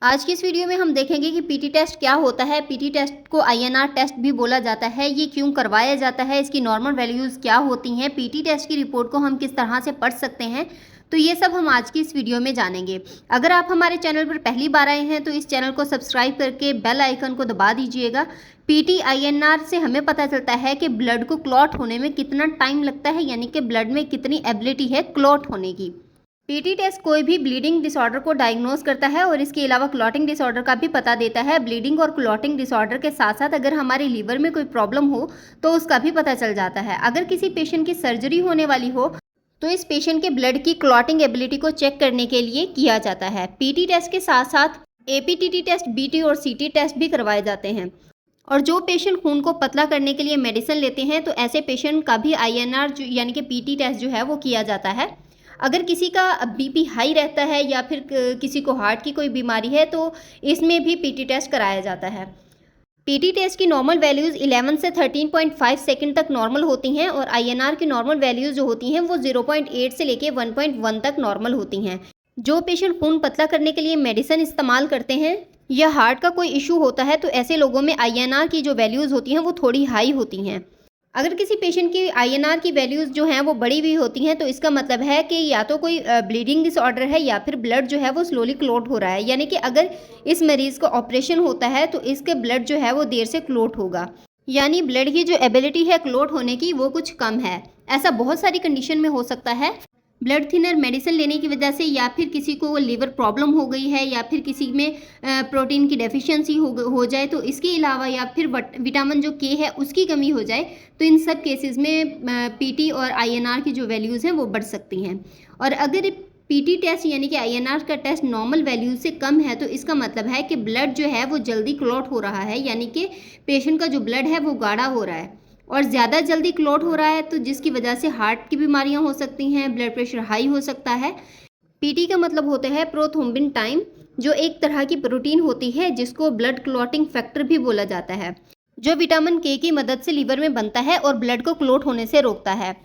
आज की इस वीडियो में हम देखेंगे कि पीटी टेस्ट क्या होता है। पीटी टेस्ट को आईएनआर टेस्ट भी बोला जाता है। ये क्यों करवाया जाता है, इसकी नॉर्मल वैल्यूज़ क्या होती हैं, पीटी टेस्ट की रिपोर्ट को हम किस तरह से पढ़ सकते हैं, तो ये सब हम आज की इस वीडियो में जानेंगे। अगर आप हमारे चैनल पर पहली बार आए हैं तो इस चैनल को सब्सक्राइब करके बेल आइकन को दबा दीजिएगा। पीटी आईएनआर से हमें पता चलता है कि ब्लड को क्लॉट होने में कितना टाइम लगता है, यानी कि ब्लड में कितनी एबिलिटी है क्लॉट होने की। पीटी टेस्ट कोई भी ब्लीडिंग डिसऑर्डर को डायग्नोज करता है और इसके अलावा क्लॉटिंग डिसऑर्डर का भी पता देता है। ब्लीडिंग और क्लॉटिंग डिसऑर्डर के साथ साथ अगर हमारे लीवर में कोई प्रॉब्लम हो तो उसका भी पता चल जाता है। अगर किसी पेशेंट की सर्जरी होने वाली हो तो इस पेशेंट के ब्लड की क्लॉटिंग एबिलिटी को चेक करने के लिए किया जाता है। पीटी टेस्ट के साथ साथ एपीटीटी टेस्ट, बीटी और सीटी टेस्ट भी करवाए जाते हैं। और जो पेशेंट खून को पतला करने के लिए मेडिसिन लेते हैं तो ऐसे पेशेंट का भी आईएनआर यानी कि पीटी टेस्ट जो है वो किया जाता है। अगर किसी का बीपी हाई रहता है या फिर किसी को हार्ट की कोई बीमारी है तो इसमें भी पीटी टेस्ट कराया जाता है। पीटी टेस्ट की नॉर्मल वैल्यूज़ 11 से 13.5 सेकंड तक नॉर्मल होती हैं और आईएनआर की नॉर्मल वैल्यूज़ जो होती हैं वो 0.8 से लेके 1.1 तक नॉर्मल होती हैं। जो पेशेंट खून पतला करने के लिए मेडिसिन इस्तेमाल करते हैं या हार्ट का कोई इशू होता है तो ऐसे लोगों में आईएनआर की जो वैल्यूज़ होती हैं वो थोड़ी हाई होती हैं। अगर किसी पेशेंट की आईएनआर की वैल्यूज़ जो हैं वो बढ़ी हुई होती हैं तो इसका मतलब है कि या तो कोई ब्लीडिंग डिसऑर्डर है या फिर ब्लड जो है वो स्लोली क्लॉट हो रहा है, यानी कि अगर इस मरीज़ का ऑपरेशन होता है तो इसके ब्लड जो है वो देर से क्लॉट होगा, यानी ब्लड की जो एबिलिटी है क्लॉट होने की वो कुछ कम है। ऐसा बहुत सारी कंडीशन में हो सकता है। ब्लड थिनर मेडिसिन लेने की वजह से, या फिर किसी को लिवर प्रॉब्लम हो गई है, या फिर किसी में प्रोटीन की डेफिशिएंसी हो जाए तो इसके अलावा, या फिर विटामिन जो के है उसकी कमी हो जाए, तो इन सब केसेस में पीटी और आईएनआर की जो वैल्यूज़ हैं वो बढ़ सकती हैं। और अगर पीटी टेस्ट यानी कि आईएनआर का टेस्ट नॉर्मल वैल्यूज से कम है तो इसका मतलब है कि ब्लड जो है वो जल्दी क्लॉट हो रहा है, यानी कि पेशेंट का जो ब्लड है वो गाढ़ा हो रहा है और ज़्यादा जल्दी क्लॉट हो रहा है, तो जिसकी वजह से हार्ट की बीमारियां हो सकती हैं, ब्लड प्रेशर हाई हो सकता है। पीटी का मतलब होता है प्रोथ्रोम्बिन टाइम, जो एक तरह की प्रोटीन होती है जिसको ब्लड क्लॉटिंग फैक्टर भी बोला जाता है, जो विटामिन के की मदद से लीवर में बनता है और ब्लड को क्लॉट होने से रोकता है।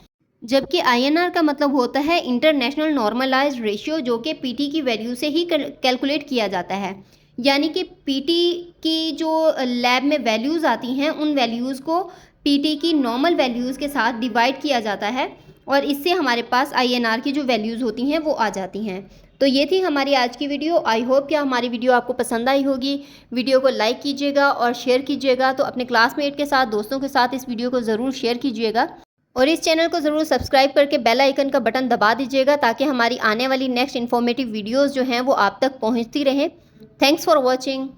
जबकि आईएनआर का मतलब होता है इंटरनेशनल नॉर्मलाइज्ड रेशियो, जो कि पीटी की वैल्यू से ही कैलकुलेट किया जाता है। यानी कि पीटी की जो लैब में वैल्यूज़ आती हैं उन वैल्यूज़ को पीटी की नॉर्मल वैल्यूज़ के साथ डिवाइड किया जाता है और इससे हमारे पास आईएनआर की जो वैल्यूज़ होती हैं वो आ जाती हैं। तो ये थी हमारी आज की वीडियो। आई होप कि हमारी वीडियो आपको पसंद आई होगी। वीडियो को लाइक कीजिएगा और शेयर कीजिएगा। तो अपने क्लासमेट के साथ, दोस्तों के साथ इस वीडियो को ज़रूर शेयर कीजिएगा और इस चैनल को ज़रूर सब्सक्राइब करके बेल आइकन का बटन दबा दीजिएगा ताकि हमारी आने वाली नेक्स्ट इन्फॉर्मेटिव वीडियोज़ जो हैं वो आप तक पहुँचती रहें। Thanks for watching.